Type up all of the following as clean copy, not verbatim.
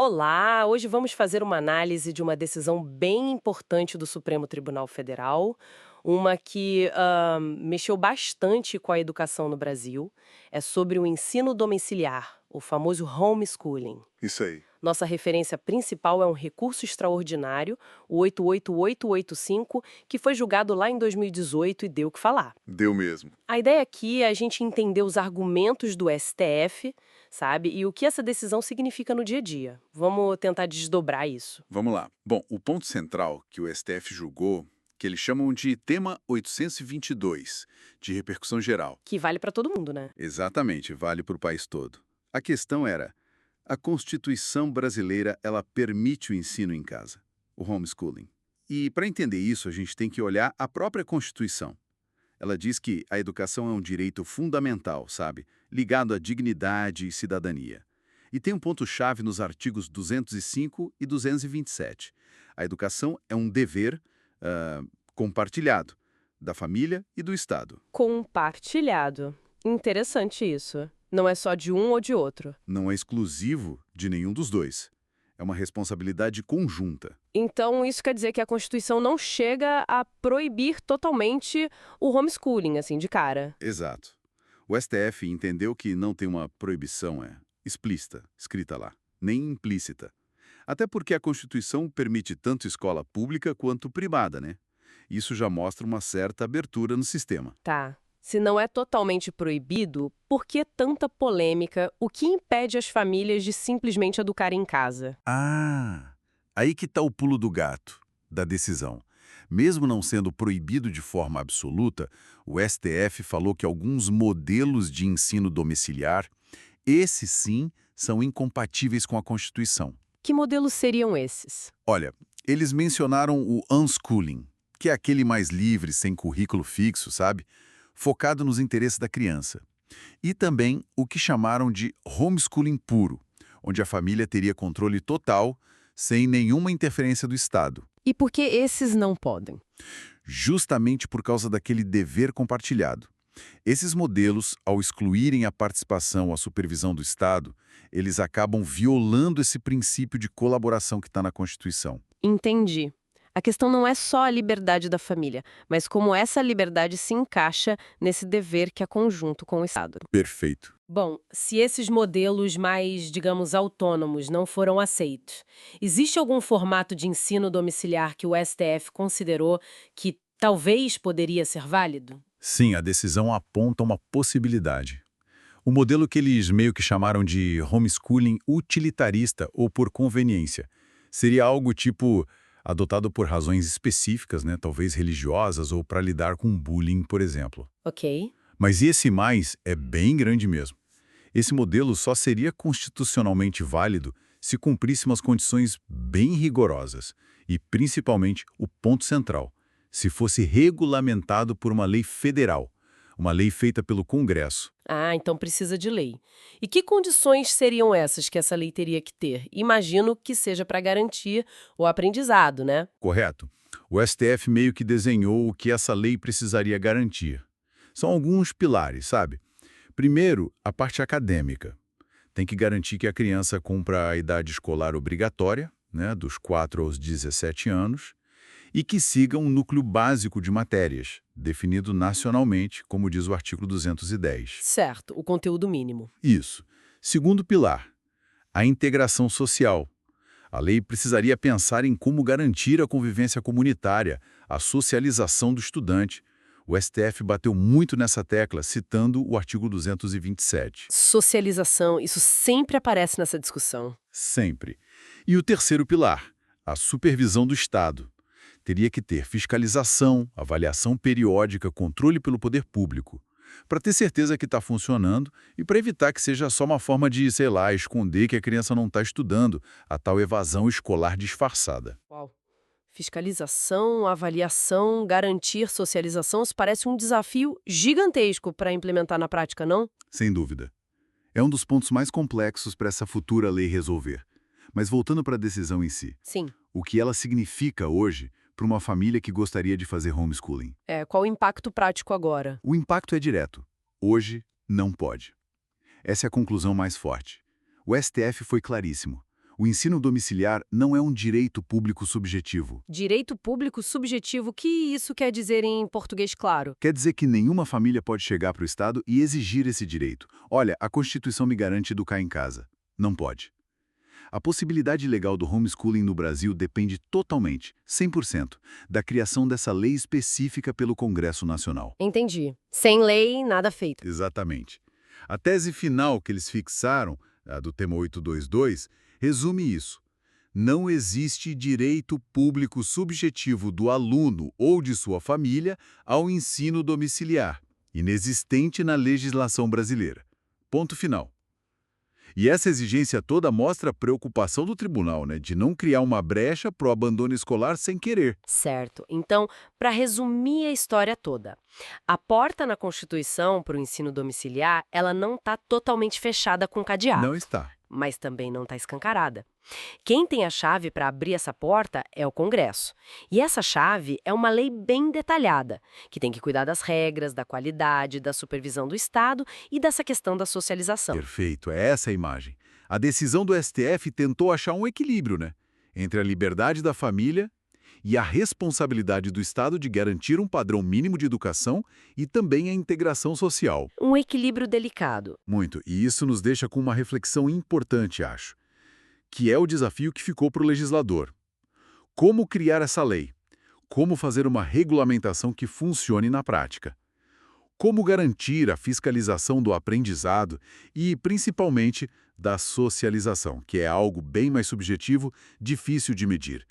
Olá, hoje vamos fazer uma análise de uma decisão bem importante do Supremo Tribunal Federal, uma que mexeu bastante com a educação no Brasil. É sobre o ensino domiciliar, o famoso homeschooling. Isso aí. Nossa referência principal é um recurso extraordinário, o 88885, que foi julgado lá em 2018 e deu o que falar. Deu mesmo. A ideia aqui é a gente entender os argumentos do STF, sabe? E o que essa decisão significa no dia a dia. Vamos tentar desdobrar isso. Vamos lá. Bom, o ponto central que o STF julgou, que eles chamam de tema 822, de repercussão geral. Que vale para todo mundo, né? Exatamente, vale para o país todo. A questão era, a Constituição brasileira, ela permite o ensino em casa, o homeschooling. E para entender isso, a gente tem que olhar a própria Constituição. Ela diz que a educação é um direito fundamental, sabe? Ligado à dignidade e cidadania. E tem um ponto-chave nos artigos 205 e 227. A educação é um dever compartilhado da família e do Estado. Compartilhado. Interessante isso. Não é só de um ou de outro. Não é exclusivo de nenhum dos dois. É uma responsabilidade conjunta. Então, isso quer dizer que a Constituição não chega a proibir totalmente o homeschooling, assim, de cara. Exato. O STF entendeu que não tem uma proibição explícita, escrita lá, nem implícita. Até porque a Constituição permite tanto escola pública quanto privada, né? Isso já mostra uma certa abertura no sistema. Tá. Se não é totalmente proibido, por que tanta polêmica? O que impede as famílias de simplesmente educar em casa? Ah, aí que está o pulo do gato, da decisão. Mesmo não sendo proibido de forma absoluta, o STF falou que alguns modelos de ensino domiciliar, esses sim, são incompatíveis com a Constituição. Que modelos seriam esses? Olha, eles mencionaram o unschooling, que é aquele mais livre, sem currículo fixo, sabe? Focado nos interesses da criança. E também o que chamaram de homeschooling puro, onde a família teria controle total, sem nenhuma interferência do Estado. E por que esses não podem? Justamente por causa daquele dever compartilhado. Esses modelos, ao excluírem a participação, a supervisão do Estado, eles acabam violando esse princípio de colaboração que está na Constituição. Entendi. A questão não é só a liberdade da família, mas como essa liberdade se encaixa nesse dever que é conjunto com o Estado. Perfeito. Bom, se esses modelos mais, digamos, autônomos não foram aceitos, existe algum formato de ensino domiciliar que o STF considerou que talvez poderia ser válido? Sim, a decisão aponta uma possibilidade. O modelo que eles meio que chamaram de homeschooling utilitarista ou por conveniência seria algo tipo adotado por razões específicas, né, talvez religiosas ou para lidar com bullying, por exemplo. Ok. Mas esse mais é bem grande mesmo. Esse modelo só seria constitucionalmente válido se cumprisse umas condições bem rigorosas e, principalmente, o ponto central, se fosse regulamentado por uma lei federal, uma lei feita pelo Congresso. Ah, então precisa de lei. E que condições seriam essas que essa lei teria que ter? Imagino que seja para garantir o aprendizado, né? Correto? O STF meio que desenhou o que essa lei precisaria garantir. São alguns pilares, sabe? Primeiro, a parte acadêmica. Tem que garantir que a criança cumpra a idade escolar obrigatória, né, dos 4 aos 17 anos, e que siga um núcleo básico de matérias, definido nacionalmente, como diz o artigo 210. Certo, o conteúdo mínimo. Isso. Segundo pilar, a integração social. A lei precisaria pensar em como garantir a convivência comunitária, a socialização do estudante. O STF bateu muito nessa tecla, citando o artigo 227. Socialização, isso sempre aparece nessa discussão. Sempre. E o terceiro pilar, a supervisão do Estado. Teria que ter fiscalização, avaliação periódica, controle pelo poder público, para ter certeza que está funcionando e para evitar que seja só uma forma de, sei lá, esconder que a criança não está estudando, a tal evasão escolar disfarçada. Uau. Fiscalização, avaliação, garantir socialização, isso parece um desafio gigantesco para implementar na prática, não? Sem dúvida. É um dos pontos mais complexos para essa futura lei resolver. Mas voltando para a decisão em si, Sim. o que ela significa hoje para uma família que gostaria de fazer homeschooling? Qual o impacto prático agora? O impacto é direto. Hoje, não pode. Essa é a conclusão mais forte. O STF foi claríssimo. O ensino domiciliar não é um direito público subjetivo. Direito público subjetivo, o que isso quer dizer em português claro? Quer dizer que nenhuma família pode chegar para o Estado e exigir esse direito. Olha, a Constituição me garante educar em casa. Não pode. A possibilidade legal do homeschooling no Brasil depende totalmente, 100%, da criação dessa lei específica pelo Congresso Nacional. Entendi. Sem lei, nada feito. Exatamente. A tese final que eles fixaram, a do tema 822, resume isso. Não existe direito público subjetivo do aluno ou de sua família ao ensino domiciliar, inexistente na legislação brasileira. Ponto final. E essa exigência toda mostra a preocupação do tribunal, né, de não criar uma brecha para o abandono escolar sem querer. Certo. Então, para resumir a história toda, a porta na Constituição para o ensino domiciliar, ela não está totalmente fechada com cadeado, Não está. mas também não está escancarada. Quem tem a chave para abrir essa porta é o Congresso. E essa chave é uma lei bem detalhada, que tem que cuidar das regras, da qualidade, da supervisão do Estado e dessa questão da socialização. Perfeito, é essa a imagem. A decisão do STF tentou achar um equilíbrio, né, entre a liberdade da família e a responsabilidade do Estado de garantir um padrão mínimo de educação e também a integração social. Um equilíbrio delicado. Muito, e isso nos deixa com uma reflexão importante, acho, que é o desafio que ficou para o legislador. Como criar essa lei? Como fazer uma regulamentação que funcione na prática? Como garantir a fiscalização do aprendizado e, principalmente, da socialização, que é algo bem mais subjetivo, difícil de medir,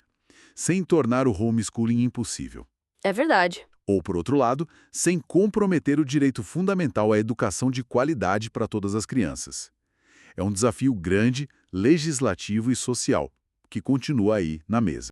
sem tornar o homeschooling impossível. É verdade. Ou, por outro lado, sem comprometer o direito fundamental à educação de qualidade para todas as crianças. É um desafio grande, legislativo e social, que continua aí na mesa.